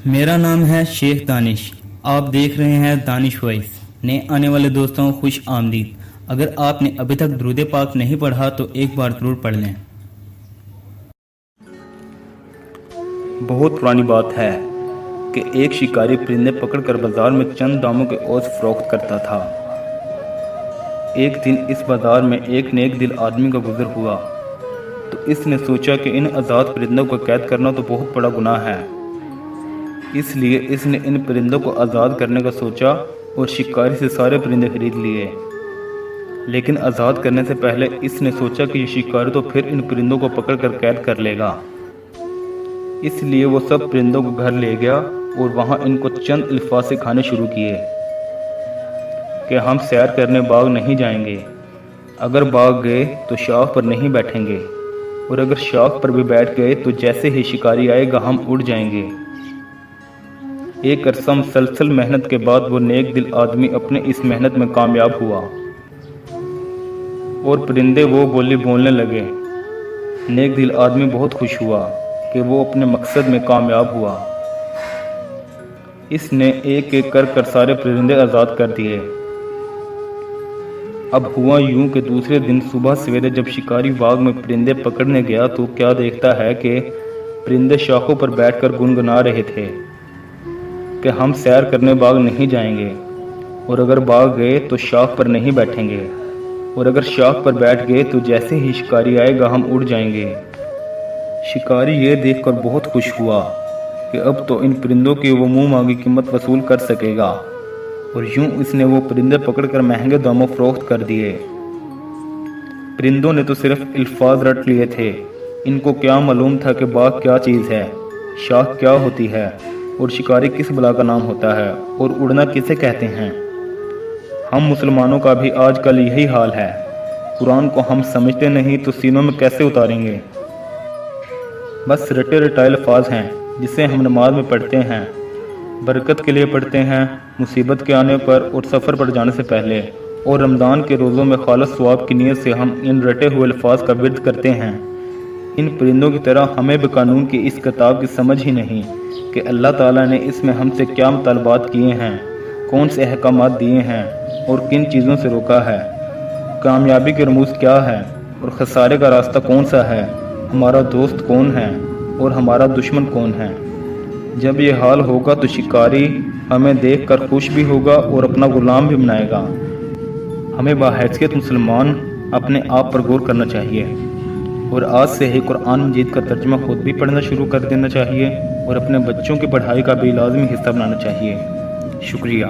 میرا نام ہے شیخ دانش۔ آپ دیکھ رہے ہیں دانش وائس۔ نئے آنے والے دوستوں کو خوش آمدید۔ اگر آپ نے ابھی تک درود پاک نہیں پڑھا تو ایک بار ضرور پڑھ لیں۔ بہت پرانی بات ہے کہ ایک شکاری پرندے پکڑ کر بازار میں چند داموں کے عوض فروخت کرتا تھا۔ ایک دن اس بازار میں ایک نیک دل آدمی کا گزر ہوا تو اس نے سوچا کہ ان آزاد پرندوں کو قید کرنا تو بہت بڑا گناہ ہے۔ اس لیے اس نے ان پرندوں کو آزاد کرنے کا سوچا اور شکاری سے سارے پرندے خرید لیے۔ لیکن آزاد کرنے سے پہلے اس نے سوچا کہ یہ شکاری تو پھر ان پرندوں کو پکڑ کر قید کر لے گا۔ اس لیے وہ سب پرندوں کو گھر لے گیا اور وہاں ان کو چند الفاظ سکھانے شروع کیے کہ ہم سیر کرنے باغ نہیں جائیں گے، اگر باغ گئے تو شاخ پر نہیں بیٹھیں گے، اور اگر شاخ پر بھی بیٹھ گئے تو جیسے ہی شکاری آئے گا ہم اڑ جائیں گے۔ ایک عرصہ مسلسل محنت کے بعد وہ نیک دل آدمی اپنے اس محنت میں کامیاب ہوا اور پرندے وہ بولی بولنے لگے۔ نیک دل آدمی بہت خوش ہوا کہ وہ اپنے مقصد میں کامیاب ہوا۔ اس نے ایک ایک کر سارے پرندے آزاد کر دیے۔ اب ہوا یوں کہ دوسرے دن صبح سویرے جب شکاری باغ میں پرندے پکڑنے گیا تو کیا دیکھتا ہے کہ پرندے شاخوں پر بیٹھ کر گنگنا رہے تھے کہ ہم سیر کرنے باغ نہیں جائیں گے، اور اگر باغ گئے تو شاخ پر نہیں بیٹھیں گے، اور اگر شاخ پر بیٹھ گئے تو جیسے ہی شکاری آئے گا ہم اڑ جائیں گے۔ شکاری یہ دیکھ کر بہت خوش ہوا کہ اب تو ان پرندوں کی وہ منہ مانگی قیمت وصول کر سکے گا، اور یوں اس نے وہ پرندے پکڑ کر مہنگے داموں فروخت کر دیے۔ پرندوں نے تو صرف الفاظ رٹ لیے تھے، ان کو کیا معلوم تھا کہ باغ کیا چیز ہے، شاخ کیا ہوتی ہے، اور شکاری کس بلا کا نام ہوتا ہے، اور اڑنا کسے کہتے ہیں۔ ہم مسلمانوں کا بھی آج کل یہی حال ہے۔ قرآن کو ہم سمجھتے نہیں تو سینوں میں کیسے اتاریں گے؟ بس رٹے رٹائے الفاظ ہیں جسے ہم نماز میں پڑھتے ہیں، برکت کے لیے پڑھتے ہیں، مصیبت کے آنے پر اور سفر پر جانے سے پہلے، اور رمضان کے روزوں میں خالص ثواب کی نیت سے ہم ان رٹے ہوئے الفاظ کا ورد کرتے ہیں۔ ان پرندوں کی طرح ہمیں بھی قانون کی اس کتاب کی سمجھ ہی نہیں کہ اللہ تعالیٰ نے اس میں ہم سے کیا مطالبات کیے ہیں، کون سے احکامات دیے ہیں اور کن چیزوں سے روکا ہے، کامیابی کے رموز کیا ہے اور خسارے کا راستہ کون سا ہے، ہمارا دوست کون ہے اور ہمارا دشمن کون ہے۔ جب یہ حال ہوگا تو شکاری ہمیں دیکھ کر خوش بھی ہوگا اور اپنا غلام بھی بنائے گا۔ ہمیں بحیثیت مسلمان اپنے آپ پر غور کرنا چاہیے، اور آج سے ہی قرآن مجید کا ترجمہ خود بھی پڑھنا شروع کر دینا چاہیے اور اپنے بچوں کی پڑھائی کا بھی لازمی حصہ بنانا چاہیے۔ شکریہ۔